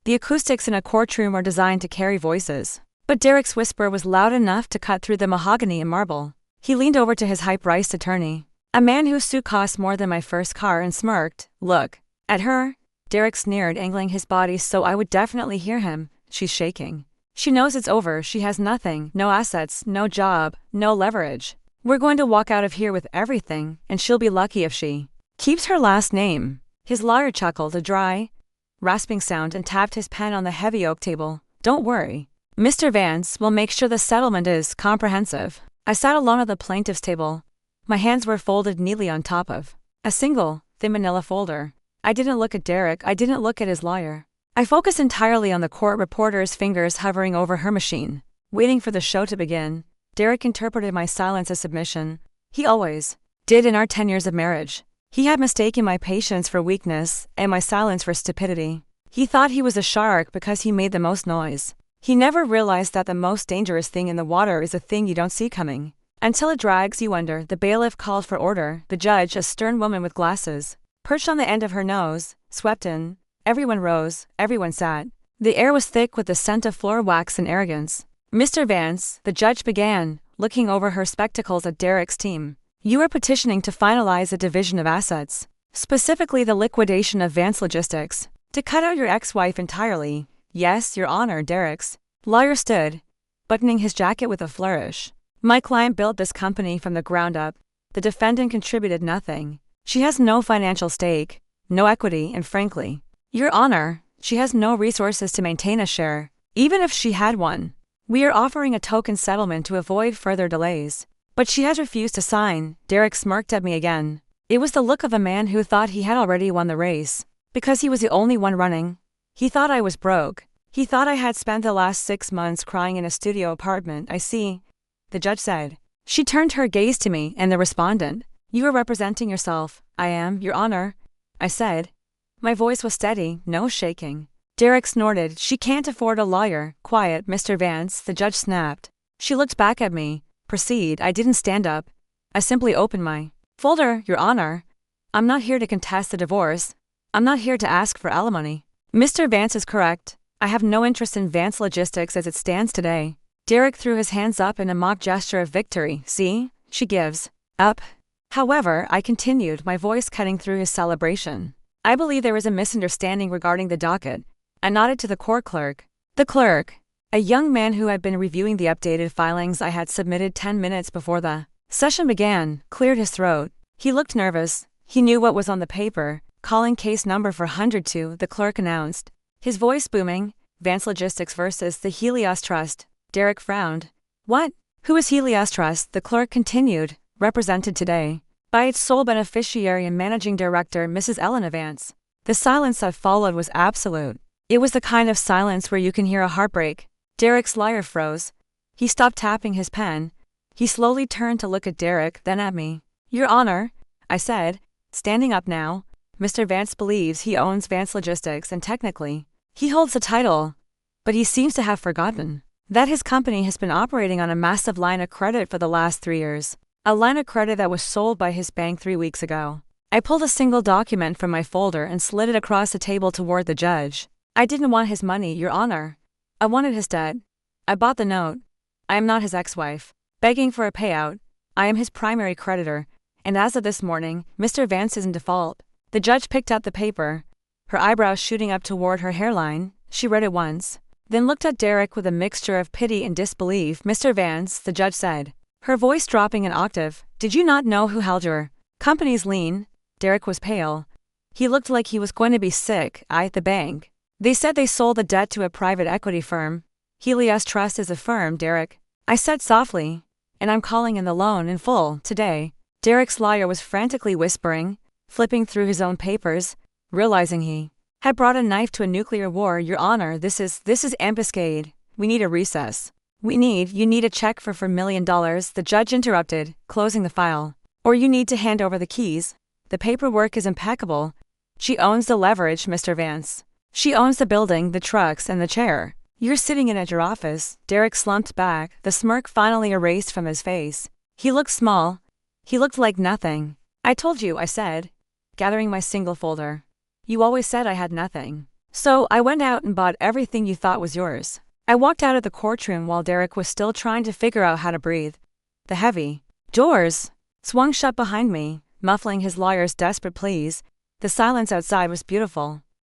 The acoustics in a courtroom are designed to carry voices. But Derek's whisper was loud enough to cut through the mahogany and marble. He leaned over to his high-priced attorney, a man whose suit cost more than my first car, and smirked. "Look at her," Derek sneered, angling his body so I would definitely hear him. "She's shaking. She knows it's over. She has nothing, no assets, no job, no leverage. We're going to walk out of here with everything, and she'll be lucky if she keeps her last name." His lawyer chuckled, a dry, rasping sound, and tapped his pen on the heavy oak table. "Don't worry, Mr. Vance, we'll make sure the settlement is comprehensive." I sat alone at the plaintiff's table. My hands were folded neatly on top of a single, thin manila folder. I didn't look at Derek, I didn't look at his lawyer. I focused entirely on the court reporter's fingers hovering over her machine, waiting for the show to begin. Derek interpreted my silence as submission. He always did in our 10 years of marriage. He had mistaken my patience for weakness and my silence for stupidity. He thought he was a shark because he made the most noise. He never realized that the most dangerous thing in the water is a thing you don't see coming until it drags you under. The bailiff called for order. The judge, a stern woman with glasses perched on the end of her nose, swept in. Everyone rose, everyone sat. The air was thick with the scent of floor wax and arrogance. "Mr. Vance," the judge began, looking over her spectacles at Derek's team, "you are petitioning to finalize a division of assets, specifically the liquidation of Vance Logistics, to cut out your ex-wife entirely." "Yes, Your Honor." Derek's lawyer stood, buttoning his jacket with a flourish. "My client built this company from the ground up. The defendant contributed nothing. She has no financial stake, no equity, and frankly, Your Honor, she has no resources to maintain a share, even if she had one. We are offering a token settlement to avoid further delays, but she has refused to sign." Derek smirked at me again. It was the look of a man who thought he had already won the race, because he was the only one running. He thought I was broke. He thought I had spent the last 6 months crying in a studio apartment. "I see," the judge said. She turned her gaze to me and the respondent. "You are representing yourself." "I am, Your Honor," I said. My voice was steady, no shaking. Derek snorted. "She can't afford a lawyer." "Quiet, Mr. Vance," the judge snapped. She looked back at me. "Proceed." I didn't stand up. I simply opened my folder. "Your Honor, I'm not here to contest the divorce. I'm not here to ask for alimony. Mr. Vance is correct. I have no interest in Vance Logistics as it stands today." Derek threw his hands up in a mock gesture of victory. "See, she gives up." "However," I continued, my voice cutting through his celebration, "I believe there is a misunderstanding regarding the docket." I nodded to the court clerk. The clerk, a young man who had been reviewing the updated filings I had submitted 10 minutes before the session began, cleared his throat. He looked nervous. He knew what was on the paper. "Calling case number 402, the clerk announced, his voice booming. "Vance Logistics versus the Helios Trust." Derek frowned. "What? Who is Helios Trust?" the clerk continued. "Represented today by its sole beneficiary and managing director, Mrs. Ellen Vance." The silence that followed was absolute. It was the kind of silence where you can hear a heartbreak. Derek's lawyer froze. He stopped tapping his pen. He slowly turned to look at Derek, then at me. "Your Honor," I said, standing up now, "Mr. Vance believes he owns Vance Logistics and technically, he holds the title, but he seems to have forgotten that his company has been operating on a massive line of credit for the last 3 years. A line of credit that was sold by his bank 3 weeks ago." I pulled a single document from my folder and slid it across the table toward the judge. "I didn't want his money, Your Honor. I wanted his debt. I bought the note. I am not his ex-wife begging for a payout. I am his primary creditor, and as of this morning, Mr. Vance is in default." The judge picked up the paper, her eyebrows shooting up toward her hairline. She read it once, then looked at Derek with a mixture of pity and disbelief. "Mr. Vance," the judge said, her voice dropping an octave, "did you not know who held your company's lien?" Derek was pale. He looked like he was going to be sick. "The bank. They said they sold the debt to a private equity firm." "Helios Trust is a firm, Derek," I said softly, "and I'm calling in the loan in full today." Derek's lawyer was frantically whispering, flipping through his own papers, realizing he had brought a knife to a nuclear war. "Your Honor, this is ambuscade. We need a recess." You need a check for $4 million, the judge interrupted, closing the file. "Or you need to hand over the keys. The paperwork is impeccable. She owns the leverage, Mr. Vance. She owns the building, the trucks, and the chair. You're sitting in at your office." Derek slumped back, the smirk finally erased from his face. He looked small. He looked like nothing. "I told you," I said, gathering my single folder. "You always said I had nothing." So I went out and bought everything you thought was yours. I walked out of the courtroom while Derek was still trying to figure out how to breathe. The heavy doors swung shut behind me, muffling his lawyer's desperate pleas. The silence outside was beautiful.